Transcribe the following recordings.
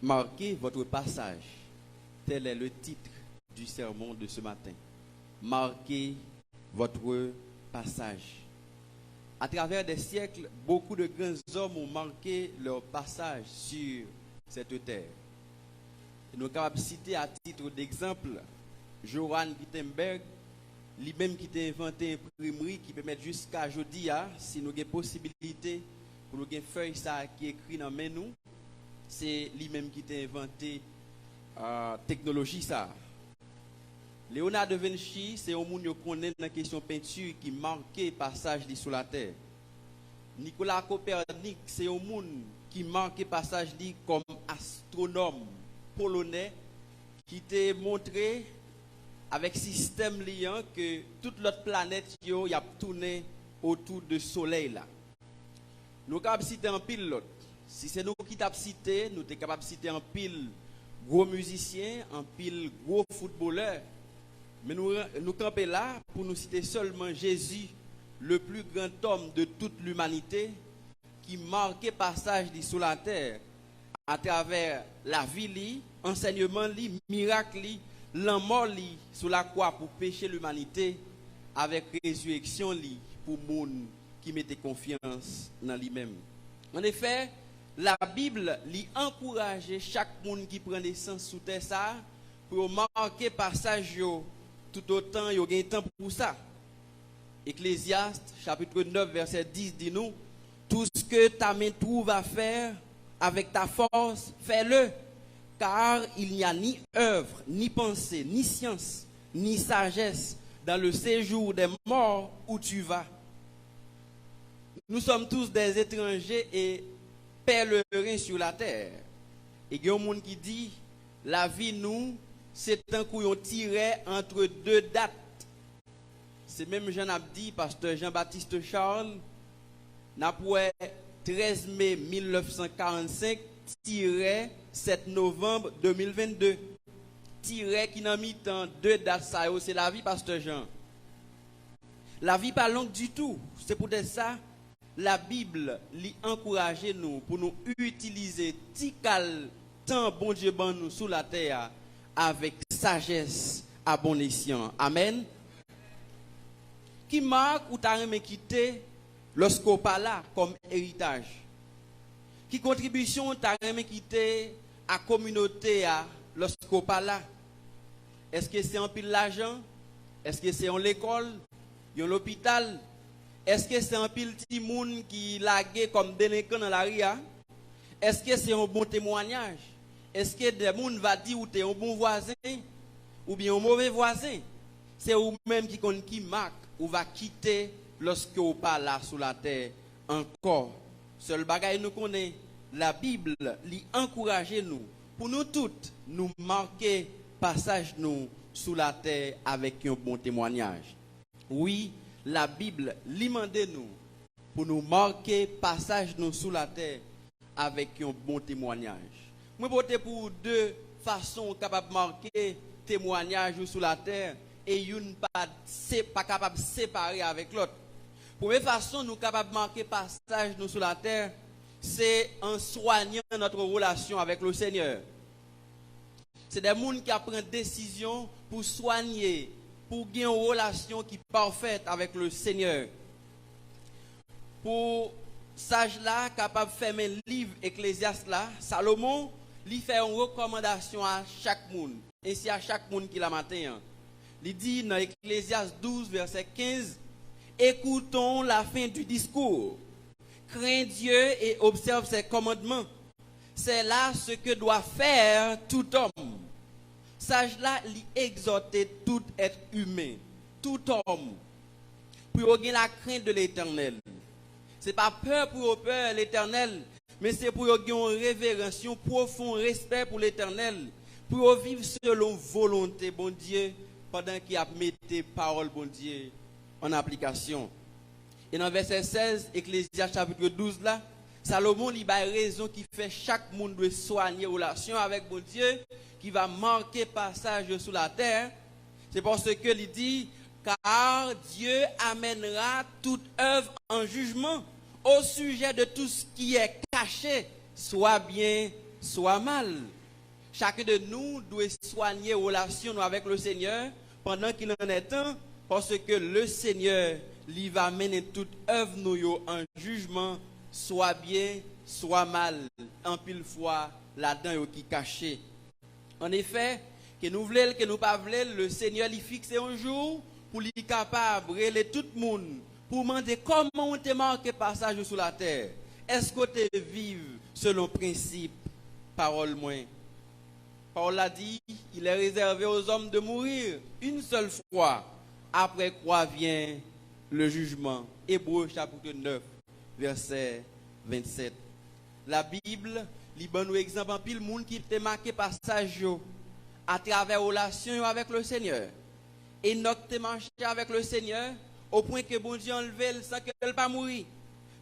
Marquez votre passage. Tel est le titre du sermon de ce matin. Marquez votre passage. À travers des siècles, beaucoup de grands hommes ont marqué leur passage sur cette terre. Nous sommes capables de citer à titre d'exemple Johann Gutenberg, lui-même qui a inventé une imprimerie qui permet jusqu'à aujourd'hui, si nous avons possibilité pour nous avoir une feuille ça qui est écrit dans main nous, c'est lui-même qui a inventé technologie ça. Léonard de Vinci, c'est un monde qui connaît dans la question peinture qui marquait passage sur la terre. Nicolas Copernic, c'est un monde qui marquait passage comme astronome polonais qui t'a montré avec système liant que toute l'autre planète y a tourné autour du soleil là. Nous sommes capables de citer un pile l'autre. Si c'est nous qui t'avons cité, nous sommes capables de citer un pile gros musiciens, un pile gros footballeur. Mais nous campons là pour nous citer seulement Jésus, le plus grand homme de toute l'humanité, qui marquait passage sur la terre à travers la vie, enseignement, miracle, la mort sur la croix pour pécher l'humanité, avec résurrection pour les gens qui mettaient confiance dans lui-même. En effet, la Bible encourage chaque monde qui prend naissance sous terre ça pour marquer passage tout autant il y a un temps pour ça. Ecclésiaste chapitre 9 verset 10 dit nous tout ce que ta main trouve à faire avec ta force, fais-le, car il n'y a ni œuvre, ni pensée, ni science, ni sagesse dans le séjour des morts où tu vas. Nous sommes tous des étrangers et pèlerins sur la terre. Et il y a un monde qui dit la vie nous c'est un coup on tirait entre deux dates. C'est même Jean a dit, pasteur Jean-Baptiste Charles, n'a pas 13 mai 1945 7 novembre 2022. Tiré qui n'a mis tant deux dates ça c'est la vie pasteur Jean. La vie pas longue du tout. C'est pour ça la Bible encourage nous pour nous utiliser tical tant bon Dieu ban nous sous la terre avec sagesse à bon escient. Amen. Qui marque ou t'a remis quitter lorsqu'on pas là comme héritage? Qui contribution t'a remis quitter à la communauté lorsqu'on pas là? Est-ce que c'est en pile l'argent? Est-ce que c'est en l'école? En l'hôpital? Est-ce que c'est un pile petit monde qui lagué comme délinquant dans la ria? Est-ce que c'est un bon témoignage? Est-ce que des gens vont dire ou tu es un bon voisin ou bien un mauvais voisin? C'est vous-même qui marque ou va quitter lorsque vous pas là sur la terre encore. Seul bagage nous connaît, la Bible lui encourage nous pour nous toutes nous marquer passage nous sur la terre avec un bon témoignage. Oui, la Bible lui demande nous pour nous marquer passage nous sur la terre avec un bon témoignage. Moi, voter pour deux façons capables de marquer témoignage sur la terre et une pas capable de séparer avec l'autre. Première façon, nous capables de marquer passage nous sur la terre, c'est en soignant notre relation avec le Seigneur. C'est des gens qui prennent décision pour soigner, pour gagner une relation qui est parfaite avec le Seigneur. Pour sage là, capable de faire un livre Ecclésiaste là, Salomon, lui fait une recommandation à chaque monde, ainsi à chaque monde qui la matin. Il dit dans Ecclésiaste 12 verset 15, écoutons la fin du discours. Crains Dieu et observe ses commandements. C'est là ce que doit faire tout homme. Sage là, lui exhorter tout être humain, tout homme, pour avoir la crainte de l'Éternel. C'est pas peur pour peur l'Éternel, mais c'est pour avoir une révérence, un profond respect pour l'Éternel, pour vivre selon volonté, bon Dieu, pendant qu'il a mis tes paroles, bon Dieu, en application. Et dans verset 16, Ecclésiaste chapitre 12 là, Salomon il a raison qui fait chaque monde doit soigner relation avec bon Dieu, qui va marquer passage sur la terre. C'est parce que il dit car Dieu amènera toute œuvre en jugement au sujet de tout ce qui est caché, soit bien soit mal. Chacun de nous doit soigner relation avec le Seigneur pendant qu'il en est temps, parce que le Seigneur lui va mener toute œuvre nous en jugement, soit bien, soit mal, en pile fois là-dedans qui caché. En effet, que nous voulons, que nous pas voulons, le Seigneur lui fixe un jour pour lui capable de relayer tout le monde, pour demander comment on te marqué passage sur la terre. Est-ce que tu vives selon principe, parole moins? Paul a dit, il est réservé aux hommes de mourir une seule fois, après quoi vient le jugement. Hébreux chapitre 9, verset 27. La Bible, liban nous exemple en pile monde qui était marqué passage à travers relation avec le Seigneur. Enoch te marché avec le Seigneur au point que bon Dieu enlevé sans qu'elle pas mourir.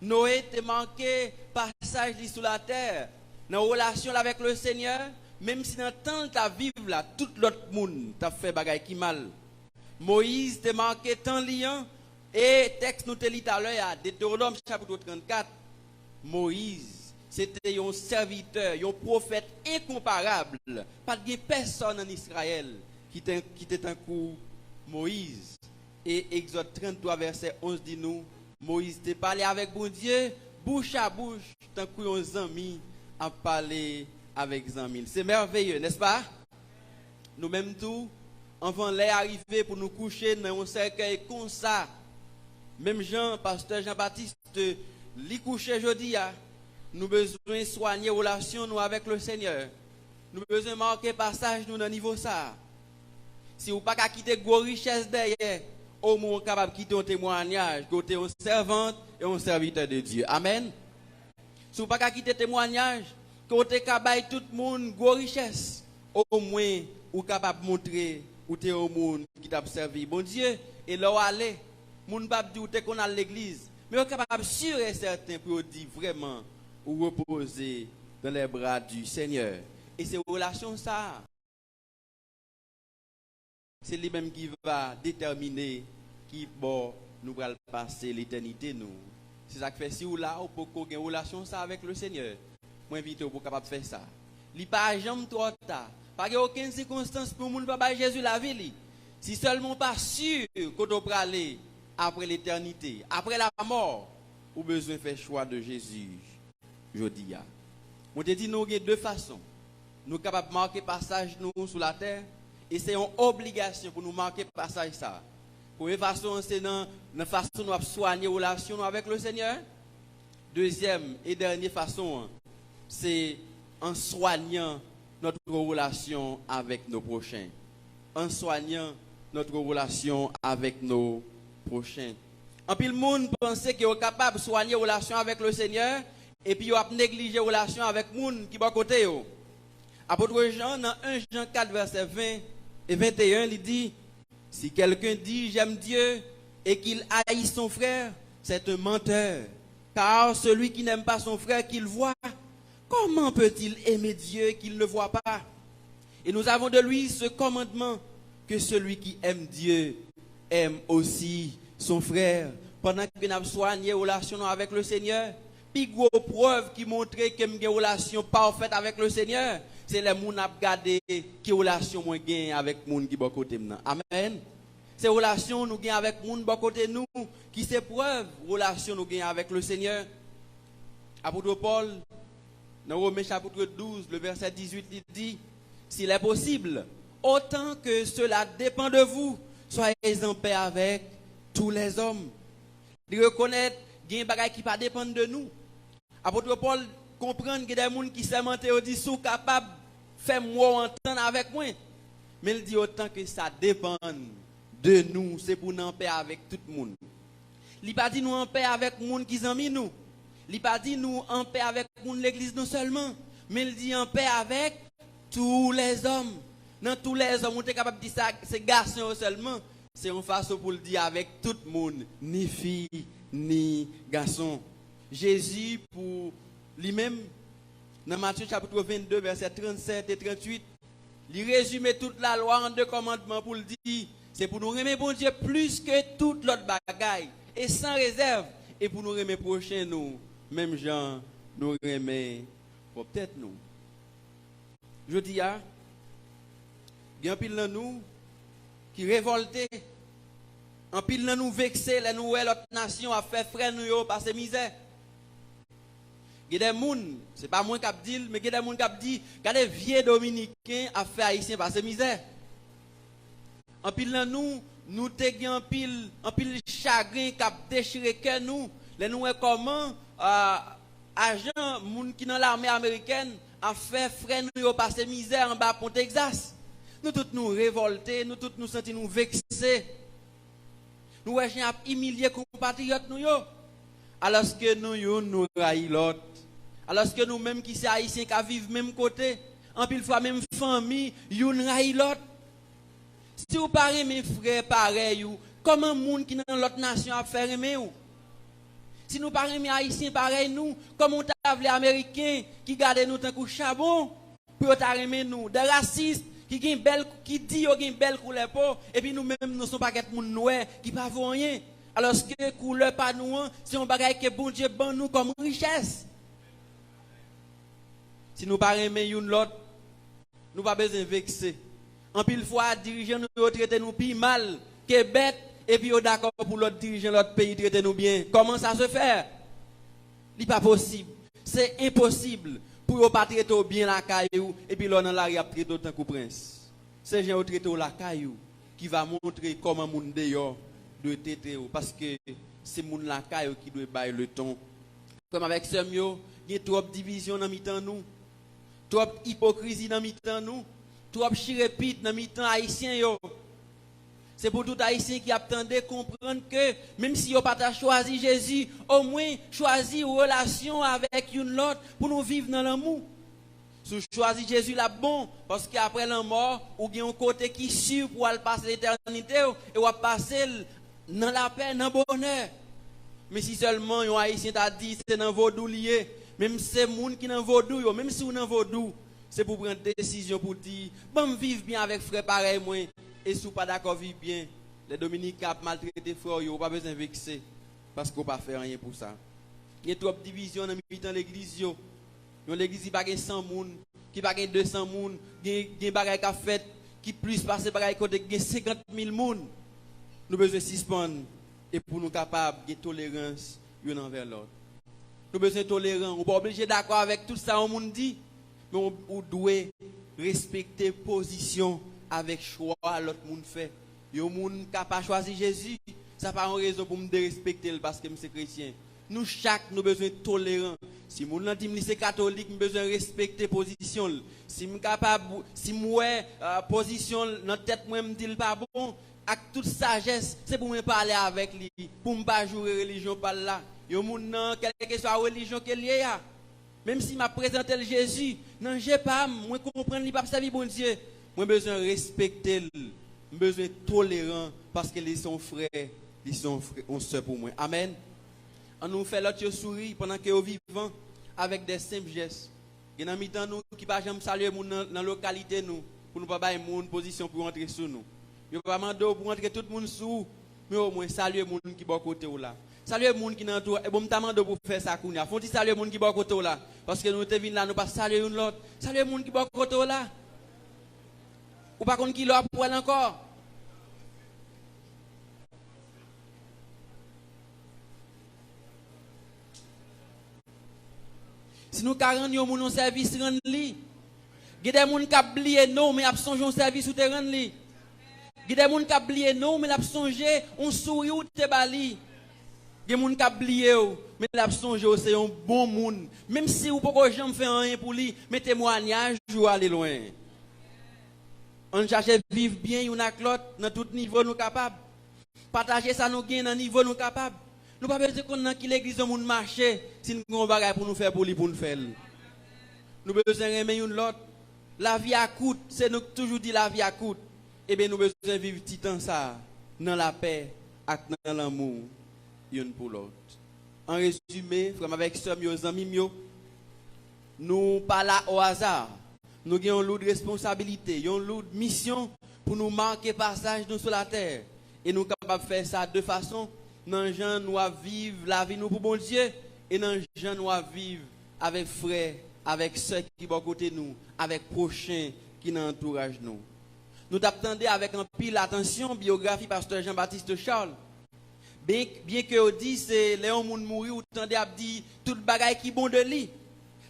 Noé te marqué passage sur la terre dans relation avec le Seigneur, même si dans le temps ta vivre là tout l'autre monde t'a fait bagaille qui mal. Moïse te marqué tant liant et texte nous te lit tout à l'heure à Deutéronome chapitre 34. Moïse, c'était un serviteur, un prophète incomparable. Pas de personne en Israël qui était un coup Moïse. Et Exode 33, verset 11 dit nous, Moïse te parlé avec bon Dieu, bouche à bouche, tant que un ami a parlé avec Zamil. C'est merveilleux, n'est-ce pas? Nous-mêmes tout, avant les arriver pour nous coucher dans un cercueil comme ça. Même Jean, pasteur Jean-Baptiste, li coucher jeudi, nous besoin soigner relation nous avec le Seigneur. Nous besoin marquer passage nous dans niveau ça. Si vous pas quitter gros richesse derrière, au moins capable quitter un témoignage, côté un servante et un serviteur de Dieu. Amen. Si vous pas quitter témoignage, côté capable tout le monde gros richesse, au moins ou capable montrer ou t'es au monde qui t'a servi bon Dieu et là où aller, moun pas dire t'es qu'on a l'église, mais on capable sûr et certain pour dire vraiment ou reposer dans les bras du Seigneur. Et ces relations ça, c'est lui-même qui va déterminer qui bon nous va passer l'éternité nous. C'est ça que fait si ou là ou pour qu'on ait une relation ça avec le Seigneur. Moi invite pour capable faire ça. Li pas jamais trop tard. Pas aucune circonstance pour moun pas Jésus la vie. Si seulement pas sûr qu'on doit aller après l'éternité, après la mort, ou besoin faire choix de Jésus. Jodi a. On te dit nous avons deux façons. Nous capables de marquer passage nous sur la terre et c'est une obligation pour nous marquer passage ça. Première façon c'est dans la façon de soigner relation avec le Seigneur. Deuxième et dernière façon c'est en soignant notre relation avec nos prochains. En soignant notre relation avec nos prochains. En pile monde pense qu'il est capable de soigner relation avec le Seigneur et puis il a négligé relation avec monde qui est à côté. Apôtre Jean dans 1 Jean 4 verset 20 et 21 il dit si quelqu'un dit j'aime Dieu et qu'il haït son frère, c'est un menteur. Car celui qui n'aime pas son frère qu'il voit, comment peut-il aimer Dieu qu'il ne voit pas? Et nous avons de lui ce commandement que celui qui aime Dieu aime aussi son frère. Pendant que nous avons soigné relation avec le Seigneur, puis gros preuve qui montrait que nous avons une relation parfaite avec le Seigneur, c'est les gens qui ont regardé qui relation moi gagne avec les gens qui sont côté nous. Amen. Ces relations nous gagnons avec les gens qui sont côté nous, qui c'est preuve relation nous gagnons avec le Seigneur. Apôtre Paul dans Romains chapitre 12, le verset 18, il dit s'il est possible, autant que cela dépend de vous, soyez en paix avec tous les hommes. De reconnaître qu'il y a des choses qui ne dépendent pas de nous. Apôtre Paul comprend que des gens qui s'aimentent et disent sont capables de faire moi entendre avec moi. Mais il dit autant que ça dépend de nous, c'est pour nous en paix avec tout le monde. Il n'a pas dit nous en paix avec les gens qui sont amis nous. Il n'a pas dit nous en paix avec l'église non seulement, mais il dit en paix avec tous les hommes. Dans tous les hommes, on est capable de dire ça, c'est garçons seulement. C'est une façon pour le dire avec tout le monde, ni filles, ni garçons. Jésus, pour lui-même, dans Matthieu chapitre 22, versets 37 et 38, il résume toute la loi en deux commandements pour le dire. C'est pour nous aimer bon Dieu plus que toute l'autre bagaille, et sans réserve, et pour nous aimer prochain nous, même gens, nous aimer peut-être nous. Je dis, il y a un pile dans nous qui révolté, un pile dans nous vexé, les nous l'autre nation a fait frère nous passer misère. Il y a des gens, ce n'est pas moi qui dis, mais il y a des gens qui disent que les vieux dominicains a fait haïtien passer misère. En pile dans nous te un pile chagrin qui a déchiré que nous. Les nous comment agent moun qui dans l'armée américaine a fait frère nous passer misère en bas pour Texas. Nous tous nous révoltés, nous tous nous sentons nous vexés. Nous avons humilié compatriotes nous yo. Alors que nous raillons l'autre. Alors que nous même qui sommes haïtiens qui vivent même côté, en pile fois même famille, nous raillons l'autre. Si vous parlez mes frères pareil, comment moun qui dans l'autre nation a fait aimer ou? Si nous parlons mes haïtiens pareil nous, comment on les américains qui gardent nous tant que charbon pour aimer nous, des racistes qui dit qu'ils ont une belle couleur peau et puis nous même nous sommes pas qu'être moun noir qui pas rien. Alors que couleur pas nous, c'est un bagage que bon Dieu ban nous comme richesse. Si nous parlons mes l'autre, nous pas besoin de vexer. En pile fois, dirigeants nous traitent nous plus mal que bête, et puis d'accord pour l'autre dirigeant l'autre pays traiter nous bien. Comment ça se fait? Ce n'est pas possible. C'est impossible pour ne pas traiter bien la caillou, et puis l'on dans la rue traiter autant que prince. C'est gens qui traitent la caillou qui va montrer comment moun dehors doit traiter, parce que c'est moun la caillou qui doit bailler le ton. Comme avec ce mio, il y a trop de division dans mi-temps nous, trop d'hypocrisie dans mi-temps nous. Trop chirépite dans mi-temps haïtien yo. C'est pour tout haïtien qui attendait comprendre que même si yo pas choisi Jésus, au moins choisi une relation avec une autre pour nous vivre dans l'amour. Si vous choisissez Jésus là bon parce qu'après la mort, ou bien un côté qui sûr pour aller passer l'éternité et ou passer dans la paix, dans le bonheur. Mais si seulement un haïtien t'a dit c'est dans vaudou lié, même c'est moun qui dans vaudou yo, même si ou dans vaudou, c'est pour prendre des décisions pour dire, bon, vivre bien avec frère pareil, moi, et si vous pas d'accord, vivre bien, les Dominicains ont maltraité frère, vous n'avez pas besoin de vexer, parce qu'on ne peut pas faire rien pour ça. Il y a trop de divisions dans l'église. L'église n'est pas 100 personnes, qui pas 200 personnes, il y a des bagages qui fait, qui plus passer bagages côté, il y a 50 000 personnes. Nous avons besoin de suspendre, et pour nous capables de tolérance l'un envers l'autre. Nous avons besoin de tolérance, on n'est pas obligé d'accord avec tout ça, on dit. Mais on doit respecter position avec choix l'autre monde fait. Yo monde capable choisir Jésus, ça pas une raison pour me respecter parce que je suis chrétien. Nous chaque nous besoin tolérant. Si moun nan dit c'est catholique, nous besoin respecter position. Si me capable si moi position dans tête moi me dit pas bon, avec toute sagesse, c'est pour me parler avec lui, pour me pas jouer religion par là. Yo moun nan quelle que soit religion qu'elle y a. Même si m'a présenté Jésus, non, j'ai pas, moi comprendre li pas servir bon Dieu. Moi besoin respecter, besoin tolérant parce que ils sont frères, on sœur pour moi. Amen. On nous fait l'autre sourire pendant que nous vivons avec des simples gestes. Il y a des gens qui pas jamais saluer dans la localité nous pour nous pas bailler une position pour entrer sur nous. Yo pas demander pour entrer tout le monde sous, mais au moins saluer les gens qui bon côté ou là. Saluer les gens qui sont autour. Et bon, je pour faire ça. Faut-il saluer les gens qui sont côté là? Parce que nous sommes venus là, nous pas saluer l'autre. Saluer les gens qui sont côté là. Ou pas qu'on qui l'a pour elle encore. Si nous avons un service, rendre li. Il y a des gens qui ont oublié non, mais ils ont un service ou te rendre li. Il y a des gens qui ont oublié non, mais ils ont songé un sourire ou te bali. Il y a des gens qui ont oublié, mais ils ont songé c'est un bon monde. Même si vous ne pouvez jamais faire rien pour lui, mais témoignage ou aller loin. On cherche à vivre bien, une avec l'autre, dans tout niveau nous capables. Partager ça nous gagne dans niveau nous capables. Nous ne pouvons pas dire que l'église est marché si nous avons un bagage pour nous faire pour lui pour nous faire. Nous avons besoin de remettre une l'autre. La vie a coûte, c'est nous toujours dit la vie a coûte. Eh bien nous avons besoin de vivre petit temps ça, dans la paix et dans l'amour, une pour l'autre. En résumé, frère avec soeur, mes amis, nous pas là au hasard. Nous avons une lourde responsabilité, une lourde mission pour nous marquer passage sur la terre. Et nous sommes capables de faire ça de façon. Dans les gens nous vivre la vie nous pour bon Dieu et dans les gens nous vivre avec frère avec ceux qui sont à côté de nous, avec prochains qui nous entourage nous. Nous t'attendons avec un pile attention biographie pasteur Jean-Baptiste Charles. Bien que on dit c'est Léon moun mouri ou tendez à dire tout bagaille qui bon de lui.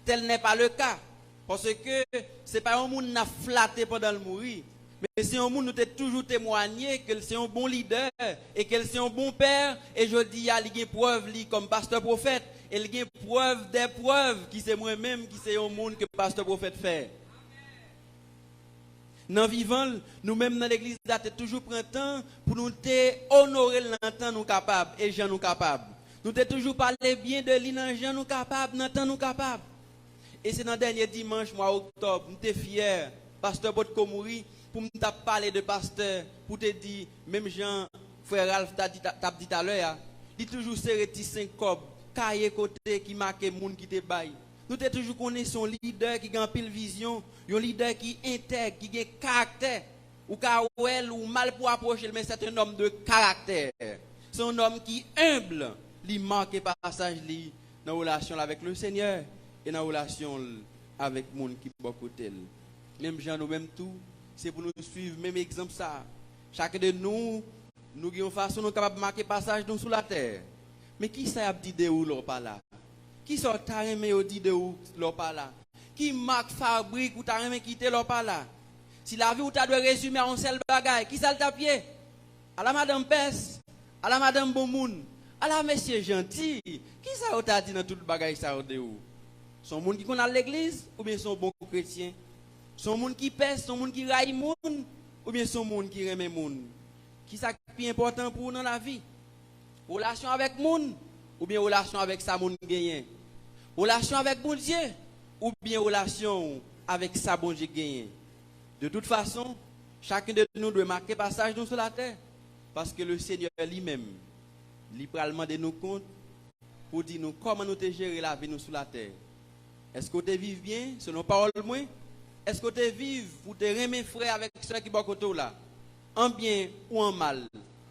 Tel n'est pas le cas parce que c'est pas un monde n'a flatté pendant le mourir. Mais c'est un monde nous t'ai toujours témoigné que c'est un bon leader et que c'est un bon père et je dis il y a des preuves comme pasteur prophète et il y a preuve des preuves qui c'est moi-même qui c'est un monde que pasteur prophète fait. Dans vivant, nous-mêmes dans l'église, nous avons toujours pris temps pour nous honorer le temps nous capables et gens nous capables. Nous avons toujours parlé bien de lui dans gens nous capables, dans temps nous capables. Et c'est dans le dernier dimanche, mois octobre, nous sommes fiers, pasteur Botko Mouri, pour nous parler de pasteur, pour te dire, même Jean, frère Ralph t'a dit tout à l'heure, il toujours serré 5 cobs, cahier côté qui marque les gens qui te baillent. Nous avons toujours connu son leader qui a une pile vision, un leader qui intègre, qui a un caractère, ou caractère, ou mal pour approcher, mais c'est un homme de caractère. C'est un homme qui est humble, il marque passage dans la relation avec le Seigneur et dans la relation avec les gens qui sont à côté. Même gens, nous même tout, c'est pour nous suivre, même exemple ça. Chacun de nous, nous avons une façon nous capable de marquer passage sous la terre. Mais qui ça a dit de où l'on pas là? Qui sont taremé au dit de où l'on pas là? Qui marque fabrique ou taremé quitter l'on pas là? Si la vie ou t'as de résumer en seul bagaille, qui ça le tapier? À la madame Pes, à la madame Bonmoun, à la monsieur gentil, qui ça ou t'a dit dans tout le bagaille ça de où? Son monde qui connaît à l'église ou bien son bon chrétien? Son monde qui pèse, son monde qui raille monde ou bien son monde qui remet monde? Qui ça qui est important pour nous dans la vie? Relation avec monde ou bien relation avec sa monde gagné? Relation avec bon Dieu ou bien relation avec sa bon Dieu gagné? De toute façon, chacun de nous doit marquer passage sur la terre parce que le Seigneur lui-même, littéralement de nous compte pour dire nous comment nous te gérer la vie nous sur la terre. Est-ce que tu vis bien selon parole moi? Est-ce que tu vis pour te remettre frère avec ceux qui sont côté là? En bien ou en mal,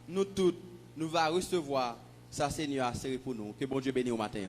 nous tous nous va recevoir ça Seigneur a serré pour nous. Que bon Dieu bénisse au matin.